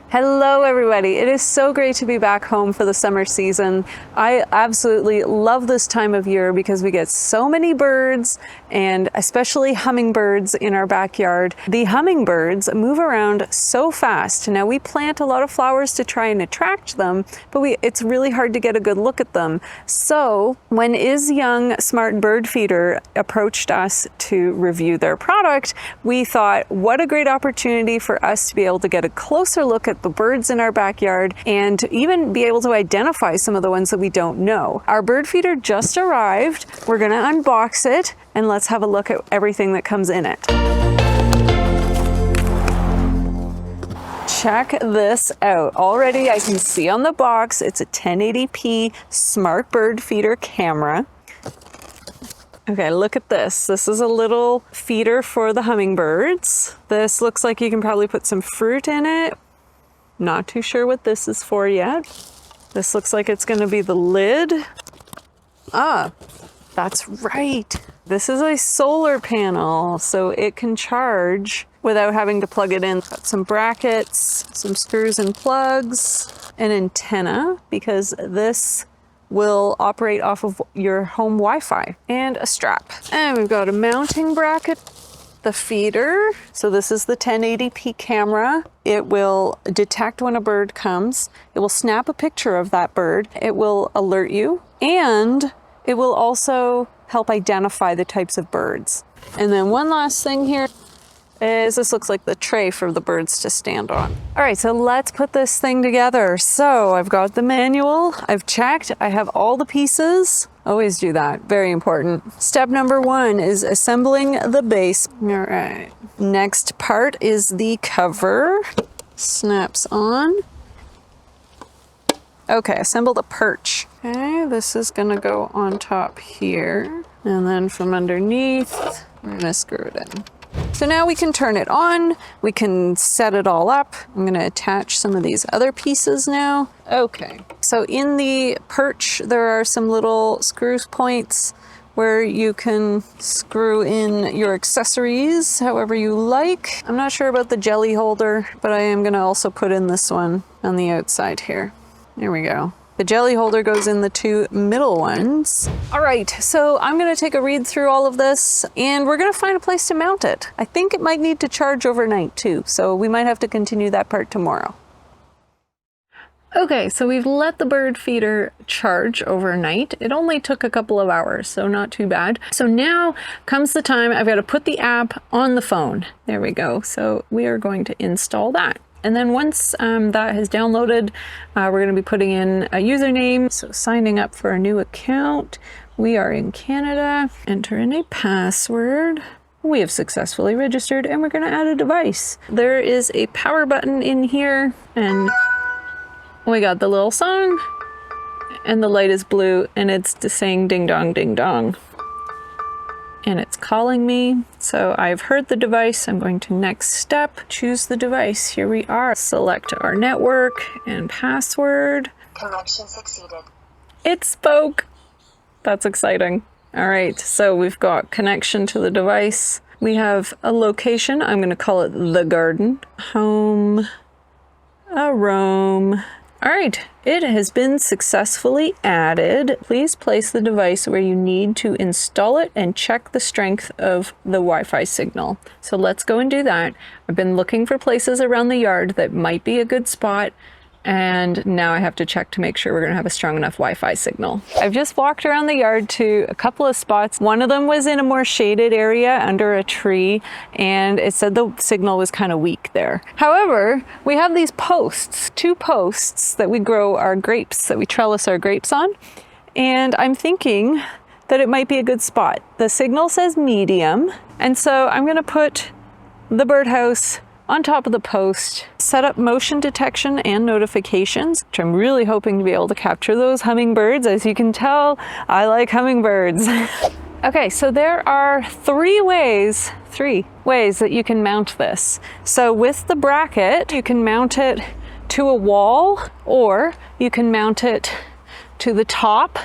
Hello everybody, it is so great to be back home for the summer season. I absolutely love this time of year because we get so many birds and especially hummingbirds in our backyard. The hummingbirds move around so fast. Now we plant a lot of flowers to try and attract them, but it's really hard to get a good look at them. So when IsYoung SMART Birdfeeder approached us to review their product, we thought what a great opportunity for us to be able to get a closer look at the birds in our backyard and to even be able to identify some of the ones that we don't know. Our bird feeder just arrived. We're gonna unbox it and let's have a look at everything that comes in it. Check this out. Already I can see on the box, it's a 1080p smart bird feeder camera. Okay, look at this. This is a little feeder for the hummingbirds. This looks like you can probably put some fruit in it. Not too sure what this is for yet. This looks like it's gonna be the lid. Ah, that's right. This is a solar panel, so it can charge without having to plug it in. Got some brackets, some screws and plugs, an antenna, because this will operate off of your home Wi-Fi, and a strap. And we've got a mounting bracket, the feeder. So this is the 1080p camera. It will detect when a bird comes. It will snap a picture of that bird. It will alert you, and it will also help identify the types of birds. And then one last thing here is this looks like the tray for the birds to stand on. All right, so let's put this thing together. So I've got the manual, I've checked, I have all the pieces. Always do that, very important. Step number one is assembling the base. All right, next part is the cover. Snaps on. Okay, assemble the perch. Okay, this is gonna go on top here. And then from underneath, we're gonna screw it in. So now we can turn it on, we can set it all up. I'm gonna attach some of these other pieces now. Okay, so in the perch, there are some little screw points where you can screw in your accessories however you like. I'm not sure about the jelly holder, but I am gonna also put in this one on the outside here. There we go. The jelly holder goes in the two middle ones. All right, so I'm gonna take a read through all of this and we're gonna find a place to mount it. I think it might need to charge overnight too, so we might have to continue that part tomorrow. Okay, so we've let the bird feeder charge overnight. It only took a couple of hours, so not too bad. So now comes the time I've got to put the app on the phone. There we go. So we are going to install that. And then once that has downloaded, we're going to be putting in a username. So signing up for a new account. We are in Canada. Enter in a password. We have successfully registered and we're going to add a device. There is a power button in here and we got the little song and the light is blue and it's just saying ding dong, ding dong. And it's calling me. So I've heard the device. I'm going to next step, choose the device. Here we are. Select our network and password. Connection succeeded. It spoke. That's exciting. All right, so we've got connection to the device. We have a location. I'm going to call it the garden. Home, a roam. All right, it has been successfully added. Please place the device where you need to install it and check the strength of the Wi-Fi signal. So let's go and do that. I've been looking for places around the yard that might be a good spot. And now I have to check to make sure we're gonna have a strong enough Wi-Fi signal. I've just walked around the yard to a couple of spots. One of them was in a more shaded area under a tree, and it said the signal was kind of weak there. However, we have these posts, 2 posts that we grow our grapes, that we trellis our grapes on. And I'm thinking that it might be a good spot. The signal says medium, and so I'm gonna put the birdhouse on top of the post, set up motion detection and notifications, which I'm really hoping to be able to capture those hummingbirds. As you can tell, I like hummingbirds. Okay, so there are 3 ways that you can mount this. So with the bracket, you can mount it to a wall, or you can mount it to the top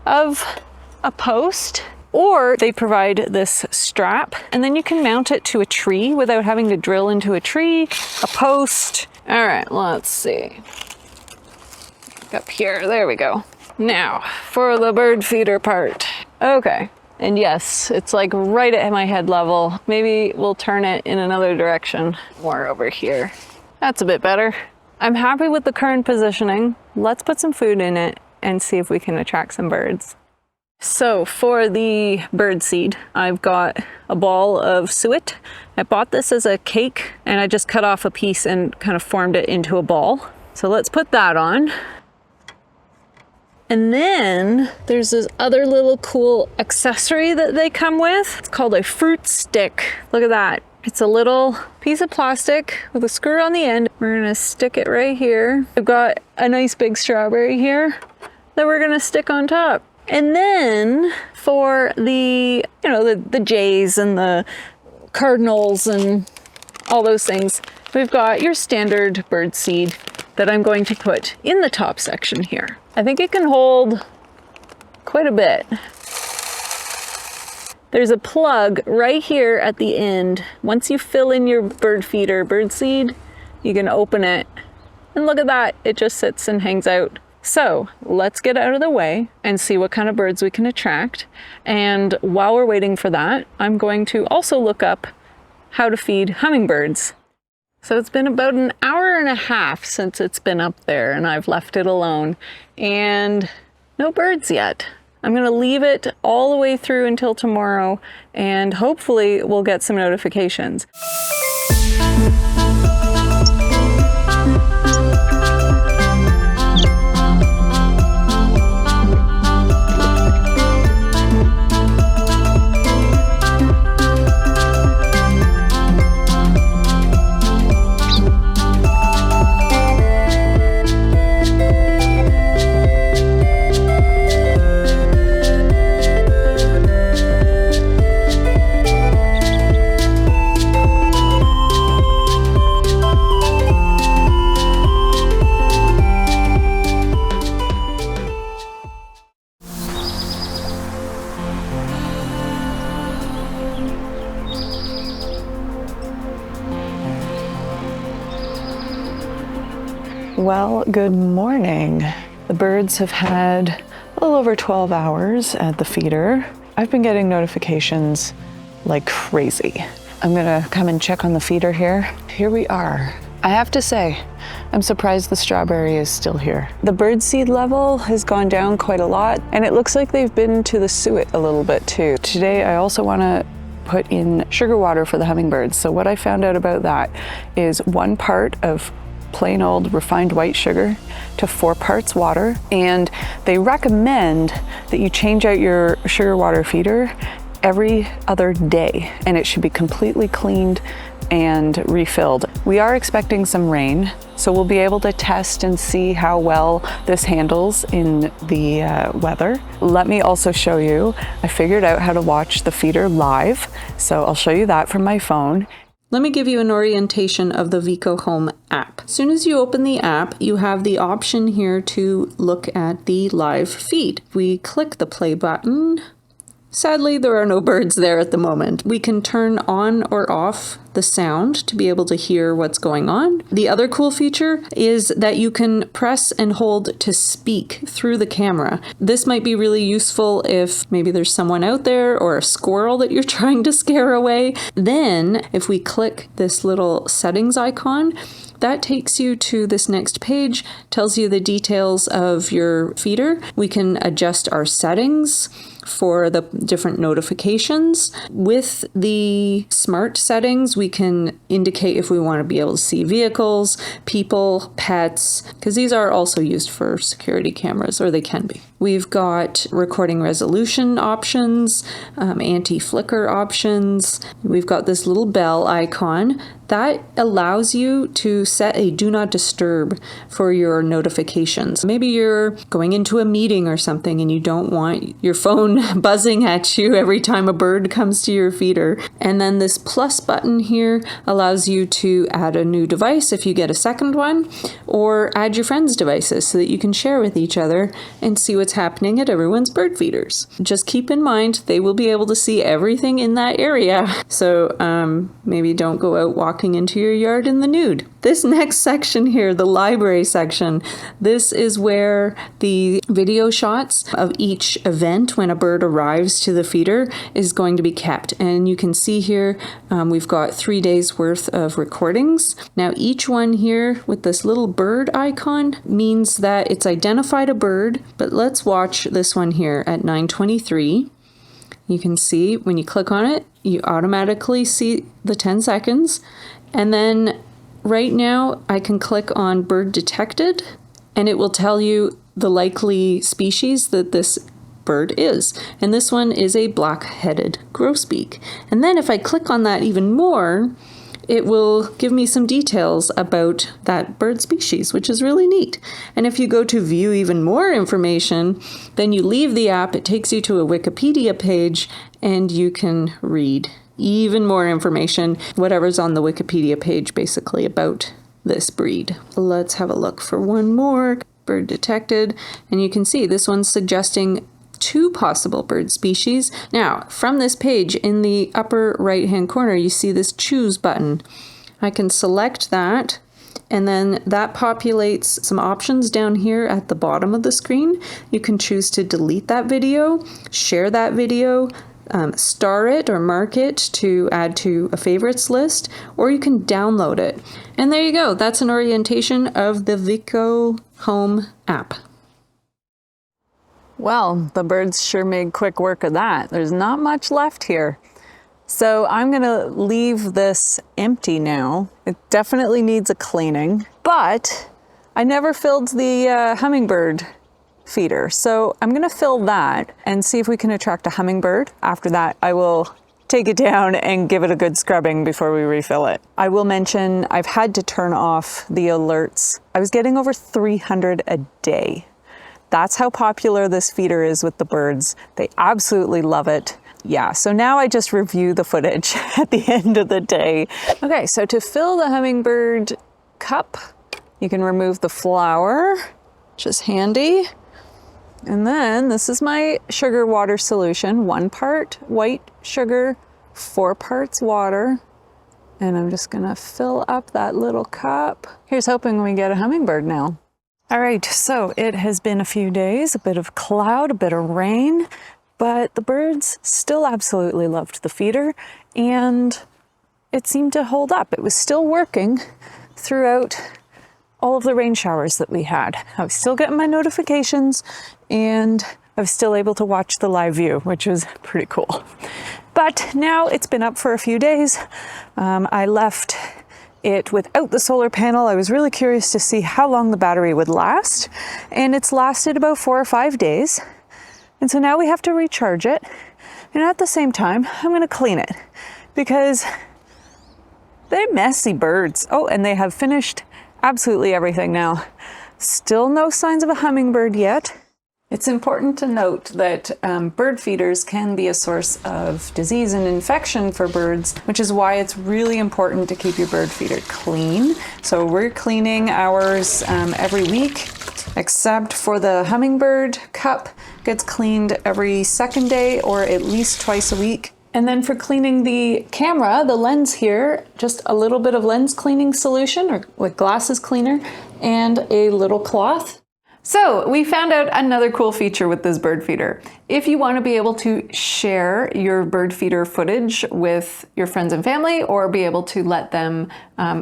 of a post, or they provide this strap and then you can mount it to a tree without having to drill into a tree, a post, All right, let's see. Up here, there we go. Now, for the bird feeder part. Okay, and yes, it's like right at my head level. Maybe we'll turn it in another direction. More over here. That's a bit better. I'm happy with the current positioning. Let's put some food in it and see if we can attract some birds. So for the bird seed, I've got a ball of suet. I bought this as a cake and I just cut off a piece and kind of formed it into a ball. So let's put that on. And then there's this other little cool accessory that they come with. It's called a fruit stick. Look at that. It's a little piece of plastic with a screw on the end. We're gonna stick it right here. We've got a nice big strawberry here that we're gonna stick on top. And then for the, you know, the jays and the cardinals and all those things, we've got your standard bird seed that I'm going to put in the top section here. I think it can hold quite a bit. There's a plug right here at the end. Once you fill in your bird feeder bird seed, you can open it. And look at that, it just sits and hangs out. So let's get out of the way and see what kind of birds we can attract. And while we're waiting for that, I'm going to also look up how to feed hummingbirds. So it's been about an hour and a half since it's been up there and I've left it alone and no birds yet. I'm gonna leave it all the way through until tomorrow and hopefully we'll get some notifications. Well, good morning. The birds have had a little over 12 hours at the feeder. I've been getting notifications like crazy. I'm gonna come and check on the feeder here. Here we are. I have to say, I'm surprised the strawberry is still here. The bird seed level has gone down quite a lot, and it looks like they've been to the suet a little bit too. Today, I also wanna put in sugar water for the hummingbirds. So what I found out about that is 1 part of plain old refined white sugar to 4 parts water, and they recommend that you change out your sugar water feeder every other day, and it should be completely cleaned and refilled. We are expecting some rain, so we'll be able to test and see how well this handles in the weather. Let me also show you, I figured out how to watch the feeder live, so I'll show you that from my phone. Let me give you an orientation of the Vico Home app. As soon as you open the app, you have the option here to look at the live feed. We click the play button. Sadly, there are no birds there at the moment. We can turn on or off the sound to be able to hear what's going on. The other cool feature is that you can press and hold to speak through the camera. This might be really useful if maybe there's someone out there or a squirrel that you're trying to scare away. Then, if we click this little settings icon, that takes you to this next page, tells you the details of your feeder. We can adjust our settings for the different notifications. With the smart settings, we can indicate if we want to be able to see vehicles, people, pets, because these are also used for security cameras, or they can be. We've got recording resolution options, anti-flicker options. We've got this little bell icon that allows you to set a do not disturb for your notifications. Maybe you're going into a meeting or something and you don't want your phone buzzing at you every time a bird comes to your feeder. And then this plus button here allows you to add a new device if you get a second one, or add your friends' devices so that you can share with each other and see what's happening at everyone's bird feeders. Just keep in mind they will be able to see everything in that area, so maybe don't go out walking into your yard in the nude. This next section here, the library section, this is where the video shots of each event when a bird arrives to the feeder is going to be kept. And you can see here, we've got 3 days worth of recordings. Now each one here with this little bird icon means that it's identified a bird, but let's watch this one here at 9:23. You can see when you click on it, you automatically see the 10 seconds. And then right now I can click on bird detected and it will tell you the likely species that this bird is. And this one is a black-headed grosbeak. And then if I click on that even more, it will give me some details about that bird species, which is really neat. And if you go to view even more information, then you leave the app, it takes you to a Wikipedia page, and you can read even more information, whatever's on the Wikipedia page basically about this breed. Let's have a look for one more. Bird detected, and you can see this one's suggesting 2 possible bird species. Now, from this page, in the upper right-hand corner, you see this choose button. I can select that, and then that populates some options down here at the bottom of the screen. You can choose to delete that video, share that video, star it or mark it to add to a favorites list, or you can download it. And there you go. That's an orientation of the Vico Home app. Well, the birds sure made quick work of that. There's not much left here. So I'm gonna leave this empty now. It definitely needs a cleaning, but I never filled the hummingbird feeder. So I'm gonna fill that and see if we can attract a hummingbird. After that, I will take it down and give it a good scrubbing before we refill it. I will mention I've had to turn off the alerts. I was getting over 300 a day. That's how popular this feeder is with the birds. They absolutely love it. Yeah, so now I just review the footage at the end of the day. Okay, so to fill the hummingbird cup, you can remove the flower, which is handy. And then this is my sugar water solution. 1 part white sugar, 4 parts water. And I'm just gonna fill up that little cup. Here's hoping we get a hummingbird now. All right, so it has been a few days, a bit of cloud, a bit of rain, but the birds still absolutely loved the feeder and it seemed to hold up. It was still working throughout all of the rain showers that we had. I was still getting my notifications and I was still able to watch the live view, which was pretty cool. But now it's been up for a few days. I left it without the solar panel. I was really curious to see how long the battery would last, and it's lasted about 4 or 5 days. And so now we have to recharge it. And at the same time, I'm gonna clean it because they're messy birds. Oh, and they have finished absolutely everything now. Still no signs of a hummingbird yet. It's important to note that bird feeders can be a source of disease and infection for birds, which is why it's really important to keep your bird feeder clean. So we're cleaning ours every week, except for the hummingbird cup gets cleaned every 2nd day or at least twice a week. And then for cleaning the camera, the lens here, just a little bit of lens cleaning solution or with glasses cleaner and a little cloth. So we found out another cool feature with this bird feeder. If you want to be able to share your bird feeder footage with your friends and family or be able to let them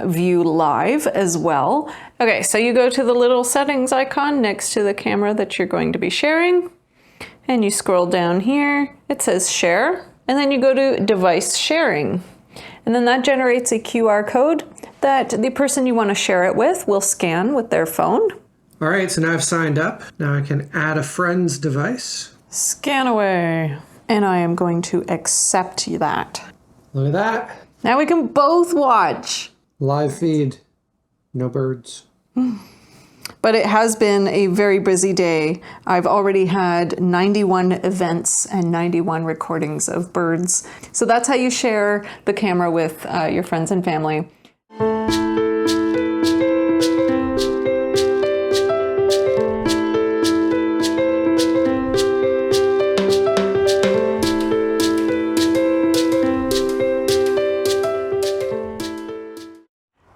view live as well. Okay, so you go to the little settings icon next to the camera that you're going to be sharing and you scroll down here. It says share and then you go to device sharing. And then that generates a QR code that the person you want to share it with will scan with their phone. All right, so now I've signed up. Now I can add a friend's device. Scan away. And I am going to accept that. Look at that. Now we can both watch. Live feed. No birds. But it has been a very busy day. I've already had 91 events and 91 recordings of birds. So that's how you share the camera with your friends and family.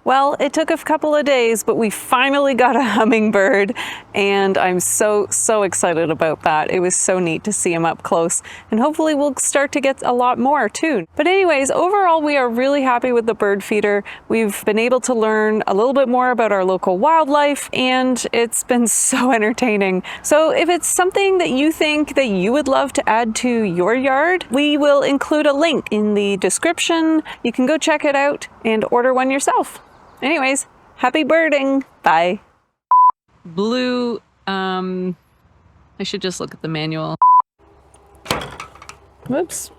Well, it took a couple of days, but we finally got a hummingbird, and I'm so excited about that. It was so neat to see him up close, and hopefully we'll start to get a lot more too. But anyways, overall we are really happy with the bird feeder. We've been able to learn a little bit more about our local wildlife, and it's been so entertaining. So if it's something that you think that you would love to add to your yard, we will include a link in the description. You can go check it out and order one yourself. Anyways, happy birding. Bye. Blue, I should just look at the manual. Whoops.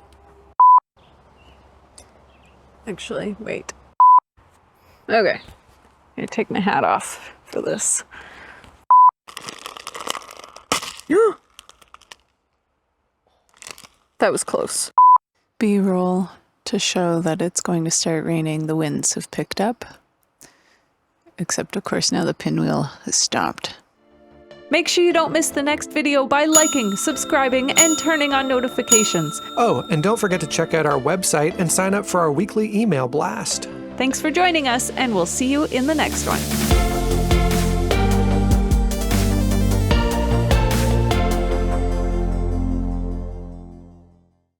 Actually, wait. Okay, I'm gonna take my hat off for this. That was close. B-roll to show that it's going to start raining. The winds have picked up. Except, of course, now the pinwheel has stopped. Make sure you don't miss the next video by liking, subscribing, and turning on notifications. Oh, and don't forget to check out our website and sign up for our weekly email blast. Thanks for joining us, and we'll see you in the next one.